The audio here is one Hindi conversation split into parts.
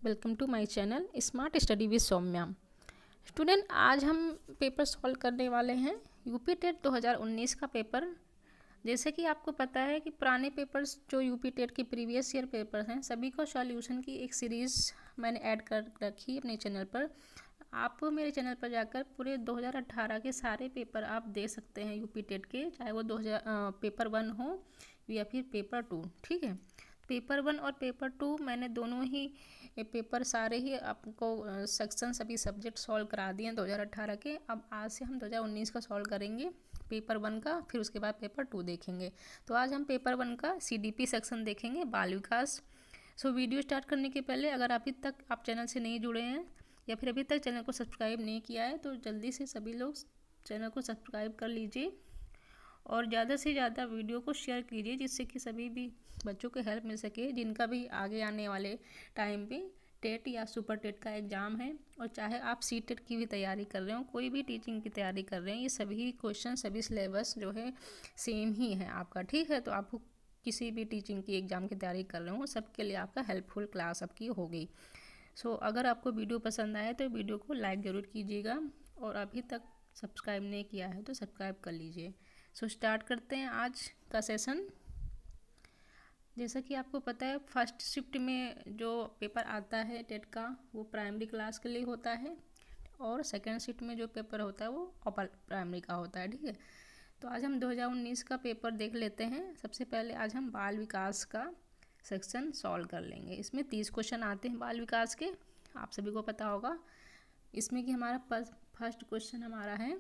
Welcome to my channel smart study with Saumya. Student, आज हम पेपर सॉल्व करने वाले हैं यूपी टेट 2019 का पेपर। जैसे कि आपको पता है कि पुराने पेपर्स जो यूपी टेट के प्रीवियस ईयर पेपर्स हैं, सभी को सॉल्यूशन की एक सीरीज़ मैंने ऐड कर रखी अपने चैनल पर। आप मेरे चैनल पर जाकर पूरे 2018 के सारे पेपर आप दे सकते हैं यूपी टेट के, चाहे वो पेपर 1 हो या फिर पेपर 2। ठीक है, पेपर 1 और पेपर 2 मैंने दोनों ही पेपर सारे ही आपको सेक्शन सभी सब्जेक्ट सॉल्व करा दिए हैं 2018 के। अब आज से हम 2019 का सॉल्व करेंगे पेपर 1 का, फिर उसके बाद पेपर 2 देखेंगे। तो आज हम पेपर 1 का सीडीपी सेक्शन देखेंगे, बाल विकास। सो वीडियो स्टार्ट करने के पहले अगर अभी तक आप चैनल से नहीं जुड़े हैं या फिर अभी तक चैनल को सब्सक्राइब नहीं किया है तो जल्दी से सभी लोग चैनल को सब्सक्राइब कर लीजिए और ज़्यादा से ज़्यादा वीडियो को शेयर कीजिए, जिससे कि सभी भी बच्चों को हेल्प मिल सके जिनका भी आगे आने वाले टाइम पे टेट या सुपर टेट का एग्ज़ाम है। और चाहे आप सी टेट की भी तैयारी कर रहे हो, कोई भी टीचिंग की तैयारी कर रहे हैं, ये सभी क्वेश्चन सभी सिलेबस जो है सेम ही है आपका। ठीक है, तो आपको किसी भी टीचिंग की एग्ज़ाम की तैयारी कर रहे हो सबके लिए आपका हेल्पफुल क्लास आपकी होगी। सो अगर आपको वीडियो पसंद आए तो वीडियो को लाइक ज़रूर कीजिएगा और अभी तक सब्सक्राइब नहीं किया है तो सब्सक्राइब कर लीजिए। सो स्टार्ट करते हैं आज का सेशन। जैसा कि आपको पता है फर्स्ट शिफ्ट में जो पेपर आता है टेट का वो प्राइमरी क्लास के लिए होता है और सेकेंड शिफ्ट में जो पेपर होता है वो अपर प्राइमरी का होता है। ठीक है, तो आज हम 2019 का पेपर देख लेते हैं। सबसे पहले आज हम बाल विकास का सेक्शन सॉल्व कर लेंगे। इसमें 30 क्वेश्चन आते हैं बाल विकास के, आप सभी को पता होगा। इसमें कि हमारा फर्स्ट क्वेश्चन हमारा है,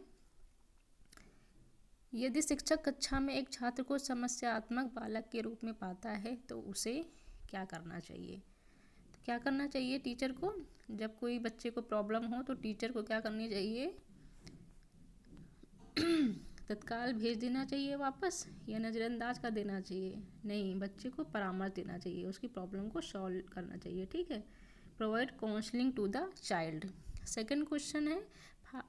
यदि शिक्षक कक्षा में एक छात्र को समस्यात्मक बालक के रूप में पाता है तो उसे क्या करना चाहिए। तो क्या करना चाहिए टीचर को, जब कोई बच्चे को प्रॉब्लम हो तो टीचर को क्या करनी चाहिए, तत्काल भेज देना चाहिए वापस या नज़रअंदाज कर देना चाहिए। नहीं, बच्चे को परामर्श देना चाहिए, उसकी प्रॉब्लम को सॉल्व करना चाहिए। ठीक है, provide counselling to the child. Second question है,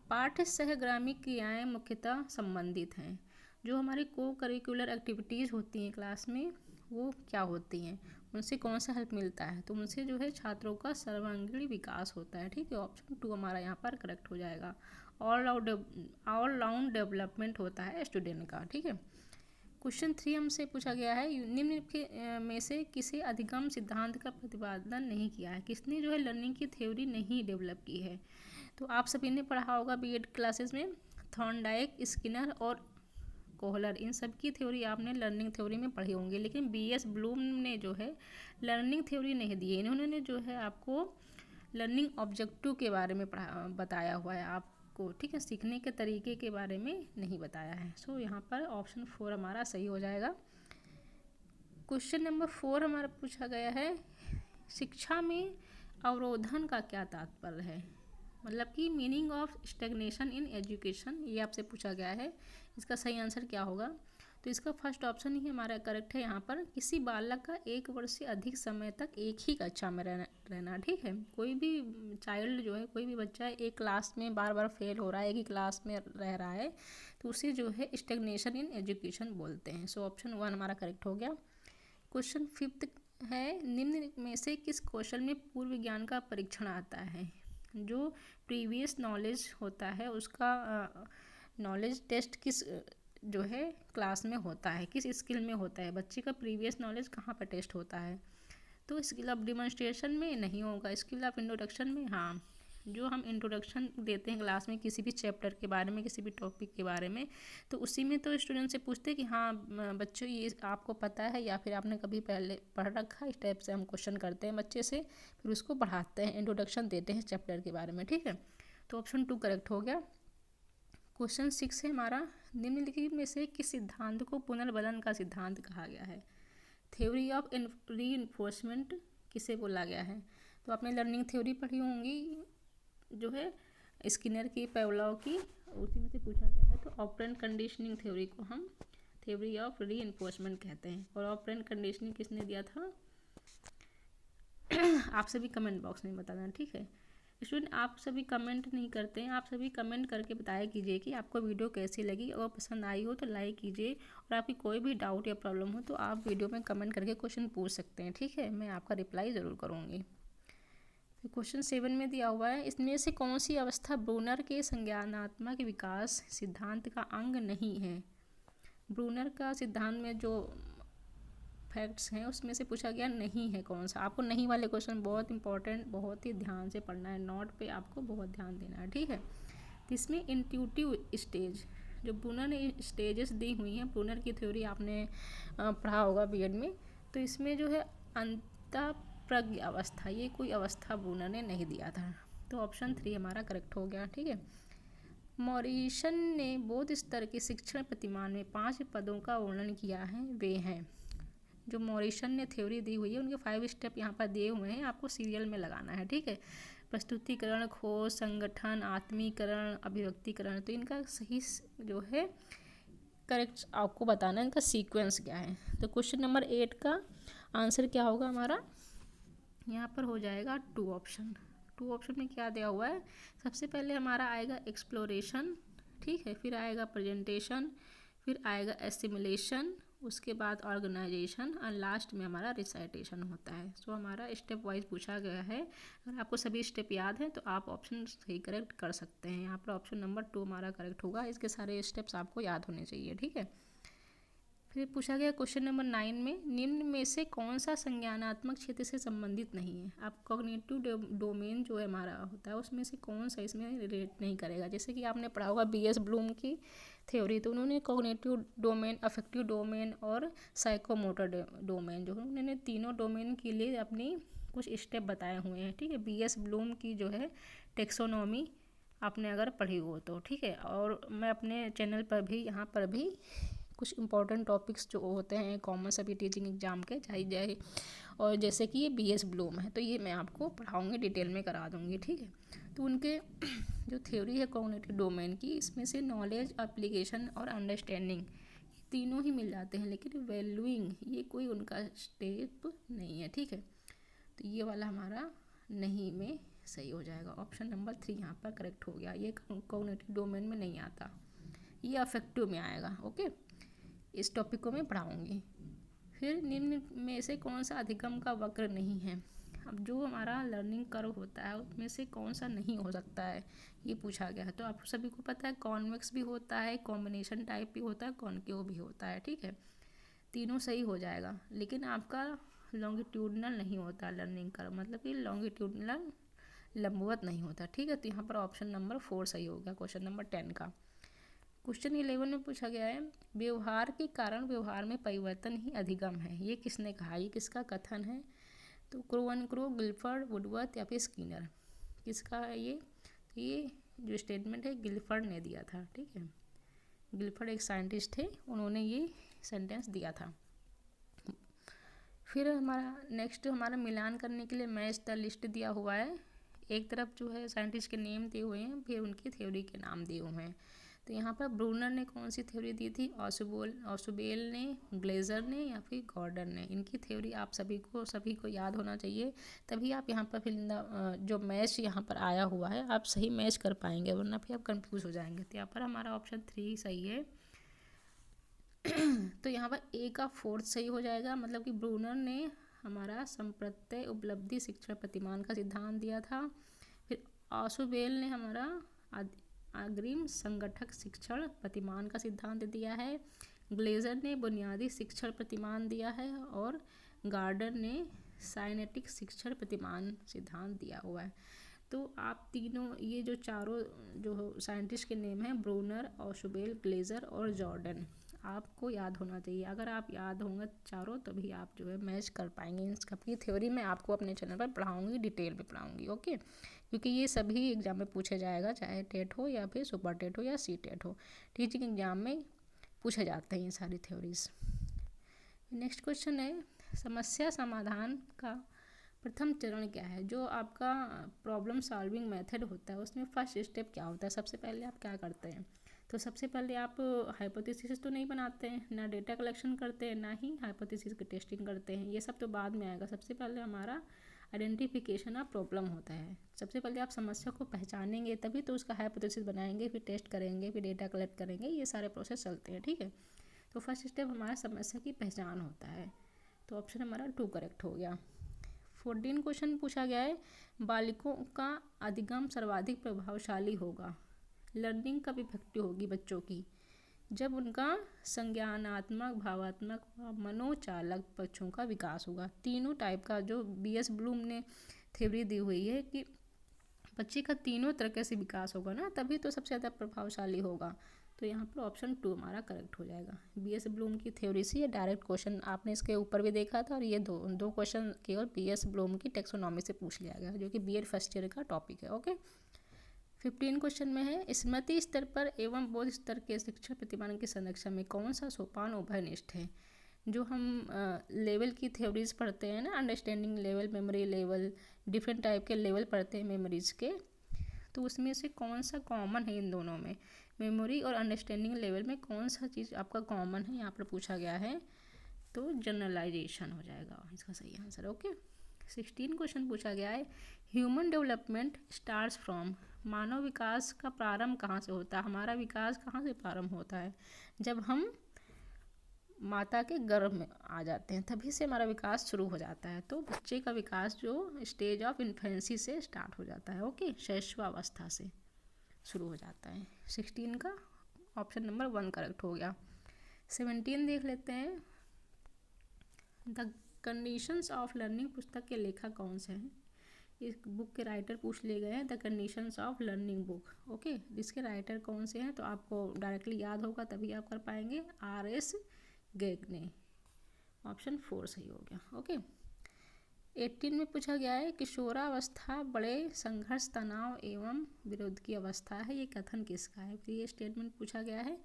पाठ्य सहग्रामिक क्रियाएं मुख्यतः संबंधित हैं। जो हमारी को करिकुलर एक्टिविटीज़ होती हैं क्लास में वो क्या होती हैं, उनसे कौन सा हेल्प मिलता है, तो उनसे जो है छात्रों का सर्वांगीण विकास होता है। ठीक है, ऑप्शन 2 हमारा यहाँ पर करेक्ट हो जाएगा। ऑल राउंड डेवलपमेंट होता है स्टूडेंट का। ठीक है, क्वेश्चन 3 हमसे पूछा गया है, निम्न के में से किसी अधिगम सिद्धांत का प्रतिपादन नहीं किया है। किसने जो है लर्निंग की थ्योरी नहीं डेवलप की है। तो आप सभी ने पढ़ा होगा बीएड क्लासेस में, थॉर्नडाइक, स्किनर और कोहलर, इन सब की थ्योरी आपने लर्निंग थ्योरी में पढ़ी होंगी। लेकिन बीएस ब्लूम ने जो है लर्निंग थ्योरी नहीं दी है, इन्होंने जो है आपको लर्निंग ऑब्जेक्टिव के बारे में बताया हुआ है आपको। ठीक है, सीखने के तरीके के बारे में नहीं बताया है। सो यहाँ पर ऑप्शन 4 हमारा सही हो जाएगा। क्वेश्चन नंबर 4 हमारा पूछा गया है, शिक्षा में अवरोधन का क्या तात्पर्य है, मतलब कि meaning of stagnation in education, ये आपसे पूछा गया है। इसका सही आंसर क्या होगा, तो इसका फर्स्ट ऑप्शन ही हमारा करेक्ट है। यहाँ पर किसी बालक का 1 वर्ष से अधिक समय तक एक ही कक्षा में रहना। ठीक है, कोई भी चाइल्ड जो है, कोई भी बच्चा एक क्लास में बार बार फेल हो रहा है, एक ही क्लास में रह रहा है, तो उसे जो है स्टैग्नेशन इन एजुकेशन बोलते हैं। सो ऑप्शन 1 हमारा करेक्ट हो गया। क्वेश्चन 5 है, निम्न में से किस क्वेश्चन में पूर्व ज्ञान का परीक्षण आता है। जो प्रीवियस नॉलेज होता है उसका नॉलेज टेस्ट किस जो है क्लास में होता है, किस स्किल में होता है, बच्चे का प्रीवियस नॉलेज कहाँ पर टेस्ट होता है। तो स्किल ऑफ डिमॉन्स्ट्रेशन में नहीं होगा, स्किल ऑफ इंट्रोडक्शन में। हाँ, जो हम इंट्रोडक्शन देते हैं क्लास में किसी भी चैप्टर के बारे में, किसी भी टॉपिक के बारे में, तो उसी में तो स्टूडेंट से पूछते हैं कि हाँ बच्चों ये आपको पता है या फिर आपने कभी पहले पढ़ रखा है। इस टाइप से हम क्वेश्चन करते हैं बच्चे से, फिर उसको बढ़ाते हैं, इंट्रोडक्शन देते हैं चैप्टर के बारे में। ठीक है, तो ऑप्शन 2 करेक्ट हो गया। क्वेश्चन 6 है हमारा, निम्नलिखित में से किस सिद्धांत को पुनर्बलन का सिद्धांत कहा गया है। थ्योरी ऑफ रीइंफोर्समेंट किसे बोला गया है, तो आपने लर्निंग थ्योरी पढ़ी होंगी जो है स्किनर की, पेवलॉव की, उसी में से पूछा गया है। तो ऑपरेंट कंडीशनिंग थ्योरी को हम थ्योरी ऑफ रीइंफोर्समेंट कहते हैं। और ऑपरेंट कंडीशनिंग किसने दिया था आप सभी कमेंट बॉक्स में बताना। ठीक है स्टूडेंट, आप सभी कमेंट नहीं करते हैं, आप सभी कमेंट करके बताया कीजिए कि आपको वीडियो कैसी लगी, और पसंद आई हो तो लाइक कीजिए, और आपकी कोई भी डाउट या प्रॉब्लम हो तो आप वीडियो में कमेंट करके क्वेश्चन पूछ सकते हैं। ठीक है, मैं आपका रिप्लाई ज़रूर करूँगी। फिर क्वेश्चन 7 में दिया हुआ है, इसमें से कौन सी अवस्था ब्रूनर के संज्ञानात्मक विकास सिद्धांत का अंग नहीं है। ब्रूनर का सिद्धांत में जो फैक्ट्स हैं उसमें से पूछा गया नहीं है कौन सा। आपको नहीं वाले क्वेश्चन बहुत इंपॉर्टेंट, बहुत ही ध्यान से पढ़ना है, नोट पे आपको बहुत ध्यान देना है, ठीक है। तो इसमें इंट्यूटिव स्टेज, जो ब्रूनर ने स्टेजेस दी हुई हैं, ब्रूनर की थ्योरी आपने पढ़ा होगा बीएड में, तो इसमें जो है अंतःप्रज्ञ अवस्था, ये कोई अवस्था ब्रूनर ने नहीं दिया था। तो ऑप्शन 3 हमारा करेक्ट हो गया, ठीक है। मॉरिसन ने बौद्ध स्तर के शिक्षण प्रतिमान में 5 पदों का वर्णन किया है, वे हैं। जो मॉरिसन ने थ्योरी दी हुई है उनके 5 स्टेप यहाँ पर दिए हुए हैं, आपको सीरियल में लगाना है, ठीक है। प्रस्तुतिकरण, खोज, संगठन, आत्मीकरण, अभिव्यक्तिकरण, तो इनका सही जो है करेक्ट आपको बताना है, इनका सीक्वेंस क्या है। तो क्वेश्चन नंबर 8 का आंसर क्या होगा हमारा, यहाँ पर हो जाएगा 2 ऑप्शन। 2 ऑप्शन में क्या दिया हुआ है, सबसे पहले हमारा आएगा एक्सप्लोरेशन, ठीक है, फिर आएगा प्रेजेंटेशन, फिर आएगा एसिमुलेशन, उसके बाद ऑर्गेनाइजेशन और लास्ट में हमारा रिसाइटेशन होता है। सो हमारा स्टेप वाइज पूछा गया है। अगर आपको सभी स्टेप याद हैं तो आप ऑप्शन सही करेक्ट कर सकते हैं। यहाँ पर ऑप्शन नंबर 2 हमारा करेक्ट होगा, इसके सारे स्टेप्स आपको याद होने चाहिए, ठीक है। फिर पूछा गया क्वेश्चन नंबर 9 में, निम्न में से कौन सा संज्ञानात्मक क्षेत्र से संबंधित नहीं है। अब कॉग्निटिव डोमेन जो है हमारा होता है उसमें से कौन सा इसमें रिलेट नहीं करेगा। जैसे कि आपने पढ़ा होगा बीएस ब्लूम की थ्योरी, तो उन्होंने कॉग्निटिव डोमेन, अफेक्टिव डोमेन और साइकोमोटर डोमेन, जो उन्होंने तीनों डोमेन के लिए अपनी कुछ स्टेप बताए हुए हैं, ठीक है। बीएस ब्लूम की जो है टेक्सोनॉमी आपने अगर पढ़ी हो तो, ठीक है। और मैं अपने चैनल पर भी, यहाँ पर भी कुछ इंपॉर्टेंट टॉपिक्स जो होते हैं कॉमन सभी टीचिंग एग्जाम के चाहिए जाए, और जैसे कि ये बीएस ब्लूम है तो ये मैं आपको पढ़ाऊँगी, डिटेल में करा दूँगी, ठीक है। तो उनके जो थ्योरी है कॉग्निटिव डोमेन की, इसमें से नॉलेज, एप्लीकेशन और अंडरस्टैंडिंग तीनों ही मिल जाते हैं, लेकिन वैल्यूइंग ये कोई उनका स्टेप नहीं है, ठीक है। तो ये वाला हमारा नहीं में सही हो जाएगा, ऑप्शन नंबर 3 यहाँ पर करेक्ट हो गया। ये कॉग्निटिव डोमेन में नहीं आता, ये अफेक्टिव में आएगा, ओके। इस टॉपिक को मैं पढ़ाऊँगी। फिर निम्न में से कौन सा अधिगम का वक्र नहीं है। अब जो हमारा लर्निंग कर्व होता है उसमें से कौन सा नहीं हो सकता है, ये पूछा गया है। तो आप सभी को पता है कॉन्वेक्स भी होता है, कॉम्बिनेशन टाइप भी होता है, कॉन्केव भी होता है, ठीक है। तीनों सही हो जाएगा, लेकिन आपका लॉन्गिट्यूडनल नहीं होता लर्निंग कर्व, मतलब कि लॉन्गिट्यूडनल लंबवत नहीं होता, ठीक है। तो यहाँ पर ऑप्शन नंबर 4 सही होगा क्वेश्चन नंबर 10 का। क्वेश्चन 11 में पूछा गया है, व्यवहार के कारण व्यवहार में परिवर्तन ही अधिगम है, ये किसने कहा, ये किसका कथन है। तो क्रो, गिलफर्ड, वुडवर्थ या फिर स्किनर, किसका है ये। तो ये जो स्टेटमेंट है गिलफर्ड ने दिया था, ठीक है। गिलफर्ड एक साइंटिस्ट थे, उन्होंने ये सेंटेंस दिया था। फिर हमारा नेक्स्ट हमारा मिलान करने के लिए मैच द लिस्ट दिया हुआ है। एक तरफ जो है साइंटिस्ट के नेम दिए हुए हैं, फिर उनकी थ्योरी के नाम दिए हुए हैं। तो यहाँ पर ब्रूनर ने कौन सी थ्योरी दी थी, ऑसुबेल ने, ग्लेजर ने या फिर गॉर्डन ने। इनकी थ्योरी आप सभी को याद होना चाहिए, तभी आप यहाँ पर फिर जो मैच यहाँ पर आया हुआ है आप सही मैच कर पाएंगे, वरना फिर आप कंफ्यूज हो जाएंगे। तो यहाँ पर हमारा ऑप्शन 3 सही है। तो यहाँ पर ए का 4th सही हो जाएगा, मतलब कि ब्रूनर ने हमारा संप्रत्यय उपलब्धि शिक्षण प्रतिमान का सिद्धांत दिया था। फिर ऑसुबेल ने हमारा अग्रिम संगठक शिक्षण प्रतिमान का सिद्धांत दिया है। ग्लेजर ने बुनियादी शिक्षण प्रतिमान दिया है, और गार्डन ने साइनेटिक शिक्षण प्रतिमान सिद्धांत दिया हुआ है। तो आप तीनों ये जो चारों जो साइंटिस्ट के नेम हैं, ब्रूनर, ऑसुबेल, ग्लेजर और जॉर्डन, आपको याद होना चाहिए। अगर आप याद होंगे चारों तभी आप जो है मैच कर पाएंगे। इसकी थ्योरी मैं आपको अपने चैनल पर पढ़ाऊँगी, डिटेल में पढ़ाऊँगी, ओके। क्योंकि ये सभी एग्जाम में पूछे जाएगा, चाहे टेट हो या फिर सुपर टेट हो या सी टेट हो, टीचिंग एग्जाम में पूछे जाते हैं ये सारी थ्योरीज। नेक्स्ट क्वेश्चन है, समस्या समाधान का प्रथम चरण क्या है। जो आपका प्रॉब्लम सॉल्विंग मेथड होता है उसमें फर्स्ट स्टेप क्या होता है, सबसे पहले आप क्या करते हैं। तो सबसे पहले आप हाइपोथेसिस तो नहीं बनाते हैं, ना डेटा कलेक्शन करते हैं, ना ही हाइपोथेसिस की टेस्टिंग करते हैं, ये सब तो बाद में आएगा। सबसे पहले हमारा आइडेंटिफिकेशन ऑफ प्रॉब्लम होता है। सबसे पहले आप समस्या को पहचानेंगे तभी तो उसका हाइपोथेसिस बनाएंगे, फिर टेस्ट करेंगे, फिर डेटा कलेक्ट करेंगे, ये सारे प्रोसेस चलते हैं, ठीक है। तो फर्स्ट स्टेप हमारा समस्या की पहचान होता है, तो ऑप्शन हमारा 2 करेक्ट हो गया। 14 क्वेश्चन पूछा गया है, बालिकों का अधिगम सर्वाधिक प्रभावशाली होगा, लर्निंग कब इफेक्टिव होगी बच्चों की, जब उनका संज्ञानात्मक, भावात्मक व मनोचालक पक्षों का विकास होगा। तीनों टाइप का जो BS ब्लूम ने थ्योरी दी हुई है कि बच्चे का तीनों तरीके से विकास होगा ना, तभी तो सबसे ज़्यादा प्रभावशाली होगा। तो यहाँ पर ऑप्शन 2 हमारा करेक्ट हो जाएगा। BS ब्लूम की थ्योरी से ये डायरेक्ट क्वेश्चन आपने इसके ऊपर भी देखा था, और ये दो क्वेश्चन केवल BS ब्लूम की टेक्सोनॉमी से पूछ लिया गया, जो कि BEd फर्स्ट ईयर का टॉपिक है। ओके, 15 क्वेश्चन में है, स्मृति स्तर पर एवं बोध स्तर के शिक्षण प्रतिमान की संरक्षण में कौन सा सोपान उभयनिष्ठ है। जो हम लेवल की थ्योरीज पढ़ते हैं ना, understanding level, memory level, different type के लेवल पढ़ते हैं मेमोरीज के, तो उसमें से कौन सा कॉमन है इन दोनों में, मेमोरी और अंडरस्टैंडिंग लेवल में कौन सा चीज़ आपका कॉमन है, यहाँ पर पूछा गया है। तो जनरलाइजेशन हो जाएगा इसका सही आंसर। ओके, 16 क्वेश्चन पूछा गया है, ह्यूमन डेवलपमेंट स्टार्ट्स फ्रॉम, मानव विकास का प्रारंभ कहाँ से होता है, हमारा विकास कहाँ से प्रारंभ होता है, जब हम माता के गर्भ में आ जाते हैं तभी से हमारा विकास शुरू हो जाता है। तो बच्चे का विकास जो स्टेज ऑफ इन्फेंसी से स्टार्ट हो जाता है। ओके, शैशवावस्था से शुरू हो जाता है। 16 का ऑप्शन नंबर 1 करेक्ट हो गया। 17 देख लेते हैं, द कंडीशंस ऑफ लर्निंग पुस्तक के लेखक कौन से हैं। इस बुक के राइटर पूछ लिए गए हैं, the conditions of learning book. Okay, इसके राइटर कौन से हैं, तो आपको डायरेक्टली याद होगा तभी आप कर पाएंगे, RS गेगने। ऑप्शन 4 सही हो गया। ओके, 18 में पूछा गया है, किशोरावस्था बड़े संघर्ष, तनाव एवं विरोध की अवस्था है, ये कथन किसका है। तो ये स्टेटमेंट पूछा गया है,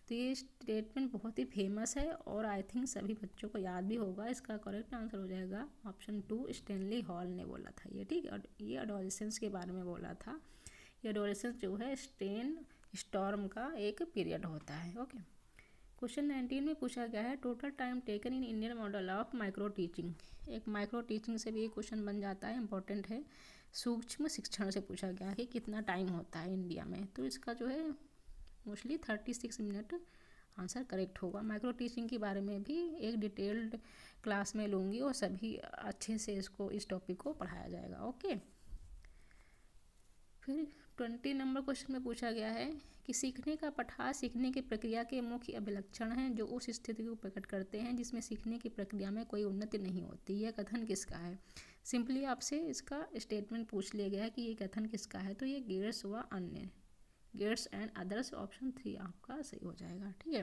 तो ये स्टेटमेंट बहुत ही फेमस है और आई थिंक सभी बच्चों को याद भी होगा। इसका करेक्ट आंसर हो जाएगा ऑप्शन 2, स्टैनली हॉल ने बोला था ये। ठीक है, ये एडोलेसेंस के बारे में बोला था। ये एडोलेसेंस जो है स्ट्रेन स्टॉर्म का एक पीरियड होता है। ओके, क्वेश्चन 19 में पूछा गया है, total time taken in Indian model of micro teaching. एक माइक्रो टीचिंग से भी एक क्वेश्चन बन जाता है, इंपॉर्टेंट है। सूक्ष्म शिक्षण से पूछा गया है कि कितना टाइम होता है इंडिया में, तो इसका जो है मोस्टली 36 मिनट आंसर करेक्ट होगा। माइक्रो टीचिंग के बारे में भी एक डिटेल्ड क्लास में लूँगी और सभी अच्छे से इस टॉपिक को पढ़ाया जाएगा। ओके, फिर 20 नंबर क्वेश्चन में पूछा गया है कि सीखने का पठार सीखने की प्रक्रिया के मुख्य अभिलक्षण हैं जो उस स्थिति को प्रकट करते हैं जिसमें सीखने की प्रक्रिया में कोई उन्नति नहीं होती। यह कथन किसका है। सिंपली आपसे इसका स्टेटमेंट पूछ लिया गया है कि ये कथन किसका है, तो ये गेट्स व अन्य, गेट्स एंड अदर्स, ऑप्शन 3 आपका सही हो जाएगा। ठीक है,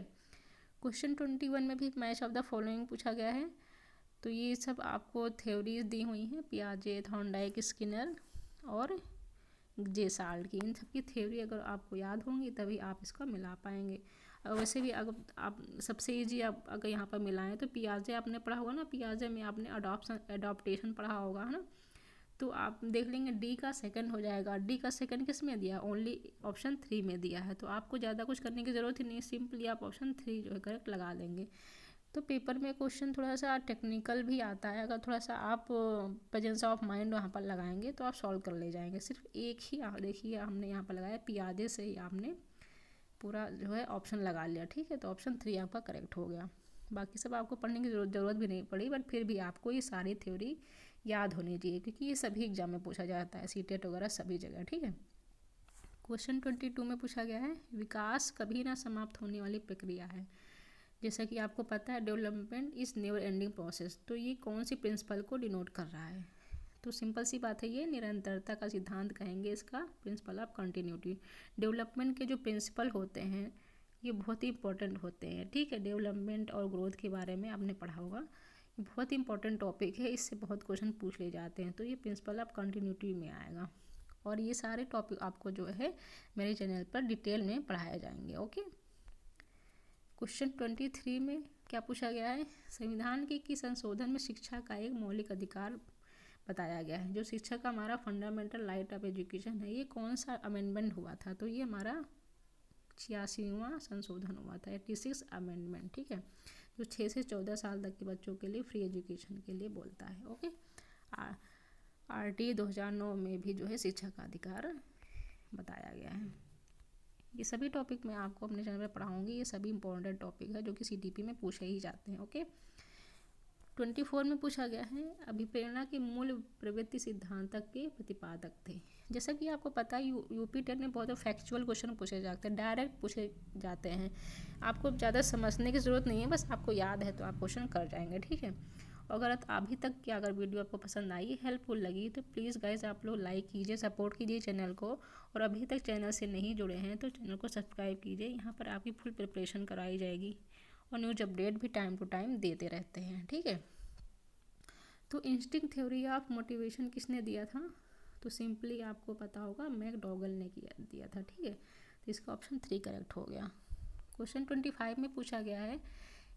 क्वेश्चन 21 में भी मैच ऑफ द फॉलोइंग पूछा गया है, तो ये सब आपको थ्योरीज दी हुई हैं, पियाजे, थॉर्नडाइक, स्किनर और जेसाल्ट की। इन सब की थ्योरी अगर आपको याद होंगी तभी आप इसका मिला पाएंगे। और वैसे भी अगर आप सबसे ईजी आप अगर यहाँ पर मिलाएं तो पियाजे आपने पढ़ा होगा ना, पियाजे में आपने अडॉप्टेशन पढ़ा होगा, है ना, तो आप देख लेंगे डी का सेकंड हो जाएगा। डी का सेकंड किस में दिया, ओनली ऑप्शन 3 में दिया है, तो आपको ज़्यादा कुछ करने की ज़रूरत ही नहीं, सिंपली आप ऑप्शन 3 जो है करेक्ट लगा लेंगे। तो पेपर में क्वेश्चन थोड़ा सा टेक्निकल भी आता है, अगर थोड़ा सा आप प्रेजेंस ऑफ माइंड वहाँ पर लगाएंगे तो आप सॉल्व कर ले जाएंगे। सिर्फ एक ही देखिए हमने यहाँ पर लगाया, पियाजे से ही आपने पूरा जो है ऑप्शन लगा लिया। ठीक है, तो ऑप्शन 3 आपका करेक्ट हो गया। बाकी सब आपको पढ़ने की ज़रूरत भी नहीं पड़ी, बट फिर भी आपको ये सारी थ्योरी याद होनी चाहिए क्योंकि ये सभी एग्जाम में पूछा जाता है, सीटेट वगैरह सभी जगह। ठीक है, क्वेश्चन 22 में पूछा गया है, विकास कभी ना समाप्त होने वाली प्रक्रिया है। जैसा कि आपको पता है development is never ending process, तो ये कौन सी प्रिंसिपल को डिनोट कर रहा है। तो सिंपल सी बात है, ये निरंतरता का सिद्धांत कहेंगे इसका, प्रिंसिपल ऑफ कंटिन्यूटी। डेवलपमेंट के जो प्रिंसिपल होते हैं ये बहुत ही इंपॉर्टेंट होते हैं। ठीक है, डेवलपमेंट और ग्रोथ के बारे में आपने पढ़ा होगा, बहुत ही इंपॉर्टेंट टॉपिक है, इससे बहुत क्वेश्चन पूछ ले जाते हैं, तो ये प्रिंसिपल ऑफ कंटिन्यूटी में आएगा। और ये सारे टॉपिक आपको जो है मेरे चैनल पर डिटेल में पढ़ाए जाएंगे। ओके, क्वेश्चन 23 में क्या पूछा गया है, संविधान की संशोधन में शिक्षा का एक मौलिक अधिकार बताया गया है। जो शिक्षा का हमारा फंडामेंटल राइट ऑफ एजुकेशन है, ये कौन सा अमेंडमेंट हुआ था, तो ये हमारा 86वां संशोधन हुआ था, 86 अमेंडमेंट। ठीक है, जो 6 से 14 साल तक के बच्चों के लिए फ्री एजुकेशन के लिए बोलता है। ओके, RT 2009 में भी जो है शिक्षा का अधिकार बताया गया है। ये सभी टॉपिक मैं आपको अपने चैनल पर पढ़ाऊँगी, ये सभी इंपॉर्टेंट टॉपिक है जो कि CTP में पूछे ही जाते हैं। ओके, 24 में पूछा गया है अभिप्रेरणा के मूल प्रवृत्ति सिद्धांतक के प्रतिपादक थे। जैसा कि आपको पता है यूपी टेट में बहुत फैक्चुअल क्वेश्चन पूछे जाते हैं, डायरेक्ट पूछे जाते हैं, आपको ज़्यादा समझने की ज़रूरत नहीं है, बस आपको याद है तो आप क्वेश्चन कर जाएंगे, ठीक है। अगर अभी तक की अगर वीडियो आपको पसंद आई, हेल्पफुल लगी, तो प्लीज़ गाइज आप लोग लाइक कीजिए, सपोर्ट कीजिए चैनल को, और अभी तक चैनल से नहीं जुड़े हैं तो चैनल को सब्सक्राइब कीजिए। यहाँ पर आपकी फुल प्रिपरेशन कराई जाएगी और न्यूज अपडेट भी टाइम टू टाइम देते रहते हैं, ठीक है। तो इंस्टिंक्ट थ्योरी ऑफ मोटिवेशन किसने दिया था? तो सिंपली आपको पता होगा मैकडॉगल ने दिया था, ठीक है। तो इसका ऑप्शन 3 करेक्ट हो गया। क्वेश्चन 25 में पूछा गया है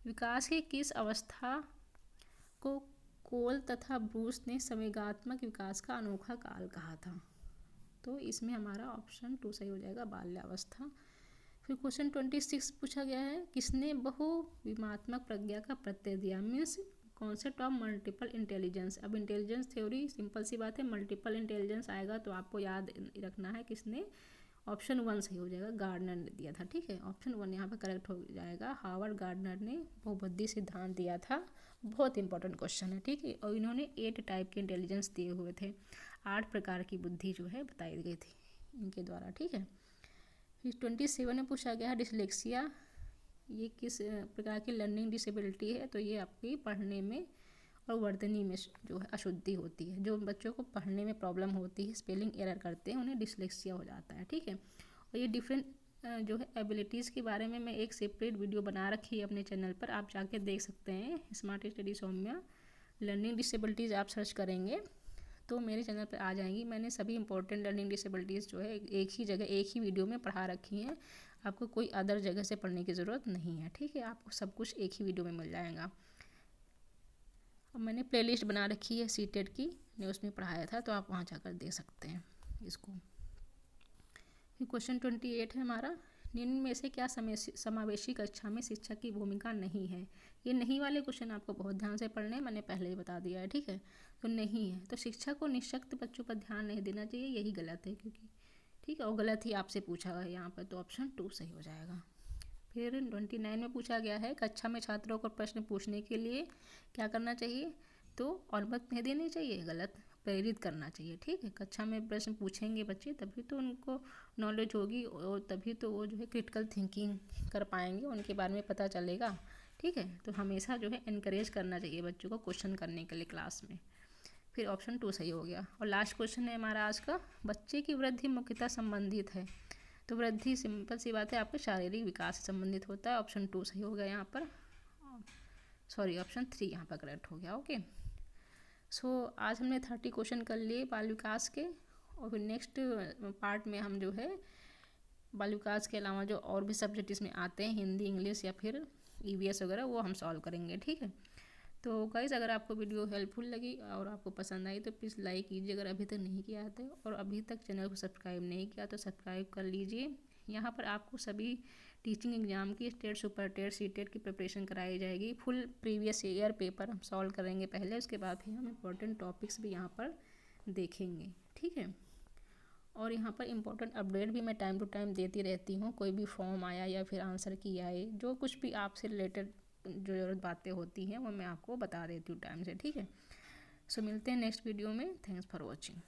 विकास की किस अवस्था को कोल तथा ब्रूस ने संवेगात्मक विकास का अनोखा काल कहा था? तो इसमें हमारा ऑप्शन 2 सही हो जाएगा, बाल्यावस्था। फिर क्वेश्चन 26 पूछा गया है किसने बहुविमात्मक प्रज्ञा का प्रत्यय दिया? Means concept of multiple intelligence. अब इंटेलिजेंस थ्योरी सिंपल सी बात है, मल्टीपल इंटेलिजेंस आएगा तो आपको याद रखना है किसने, ऑप्शन 1 सही हो जाएगा, गार्डनर ने दिया था, ठीक है। ऑप्शन 1 यहाँ पर करेक्ट हो जाएगा, हार्वर्ड गार्डनर ने बहुबुद्धि सिद्धांत दिया था। बहुत इंपॉर्टेंट क्वेश्चन है, ठीक है। और इन्होंने 8 टाइप के इंटेलिजेंस दिए हुए थे, 8 प्रकार की बुद्धि जो है बताई गई थी इनके द्वारा, ठीक है। फिर 27 में पूछा गया है डिसलेक्सिया ये किस प्रकार की लर्निंग डिसेबिलिटी है? तो ये आपकी पढ़ने में और वर्तनी में जो है अशुद्धि होती है, जो बच्चों को पढ़ने में प्रॉब्लम होती है, स्पेलिंग एरर करते हैं, उन्हें डिसलेक्सिया हो जाता है, ठीक है। और ये डिफरेंट जो है एबिलिटीज़ के बारे में मैं एक सेपरेट वीडियो बना रखी है अपने चैनल पर, आप जाके देख सकते हैं। Smart study Saumya learning disabilities आप सर्च करेंगे तो मेरे चैनल पर आ जाएंगी। मैंने सभी इंपॉर्टेंट लर्निंग डिसेबिलिटीज़ जो है एक ही जगह एक ही वीडियो में पढ़ा रखी हैं, आपको कोई अदर जगह से पढ़ने की ज़रूरत नहीं है, ठीक है। आपको सब कुछ एक ही वीडियो में मिल जाएगा। अब मैंने प्लेलिस्ट बना रखी है सीटेट की, ने उसमें पढ़ाया था तो आप वहाँ जाकर देख सकते हैं इसको। फिर क्वेश्चन 28 है हमारा निम्न में से क्या समावेशी कक्षा में शिक्षक की भूमिका नहीं है? ये नहीं वाले क्वेश्चन आपको बहुत ध्यान से पढ़ने हैं, मैंने पहले ही बता दिया है, ठीक है। तो नहीं है तो शिक्षक को निःशक्त बच्चों पर ध्यान नहीं देना चाहिए, यही गलत है क्योंकि, ठीक है, और गलत ही आपसे पूछा गया यहाँ पर, तो ऑप्शन 2 सही हो जाएगा। फिर 29 में पूछा गया है कक्षा में छात्रों को प्रश्न पूछने के लिए क्या करना चाहिए? तो अनुमति नहीं देनी चाहिए, गलत, प्रेरित करना चाहिए, ठीक है। कक्षा में प्रश्न पूछेंगे बच्चे तभी तो उनको नॉलेज होगी और तभी तो वो जो है क्रिटिकल थिंकिंग कर पाएंगे, उनके बारे में पता चलेगा, ठीक है। तो हमेशा जो है इनकरेज करना चाहिए बच्चों को क्वेश्चन करने के लिए क्लास में। फिर ऑप्शन 2 सही हो गया। और लास्ट क्वेश्चन है हमारा आज का, बच्चे की वृद्धि मुख्यतः संबंधित है? तो वृद्धि सिंपल सी बात है आपके शारीरिक विकास से संबंधित होता है, ऑप्शन 2 सही हो गया यहाँ पर, सॉरी ऑप्शन 3 यहाँ पर करेक्ट हो गया, ओके। सो आज हमने 30 क्वेश्चन कर लिए बाल विकास के, और फिर नेक्स्ट पार्ट में हम जो है बाल विकास के अलावा जो और भी सब्जेक्ट इसमें आते हैं, हिंदी, इंग्लिश या फिर EVS वगैरह, वो हम सॉल्व करेंगे, ठीक है। तो गाइस अगर आपको वीडियो हेल्पफुल लगी और आपको पसंद आई तो प्लीज़ लाइक कीजिए अगर अभी तक नहीं किया है तो, और अभी तक चैनल को सब्सक्राइब नहीं किया तो सब्सक्राइब कर लीजिए। यहाँ पर आपको सभी टीचिंग एग्जाम की स्टेट, सुपर टेट, सीटेट की प्रिपरेशन कराई जाएगी। फुल प्रीवियस ईयर पेपर हम सॉल्व करेंगे पहले, उसके बाद फिर हम इम्पोर्टेंट टॉपिक्स भी यहाँ पर देखेंगे, ठीक है। और यहाँ पर इम्पोर्टेंट अपडेट भी मैं टाइम टू टाइम देती रहती हूँ, कोई भी फॉर्म आया या फिर आंसर की आए, जो कुछ भी आपसे रिलेटेड जो ज़रूरत बातें होती हैं वो मैं आपको बता देती हूँ टाइम से, ठीक है। सो मिलते हैं नेक्स्ट वीडियो में, थैंक्स फॉर वॉचिंग।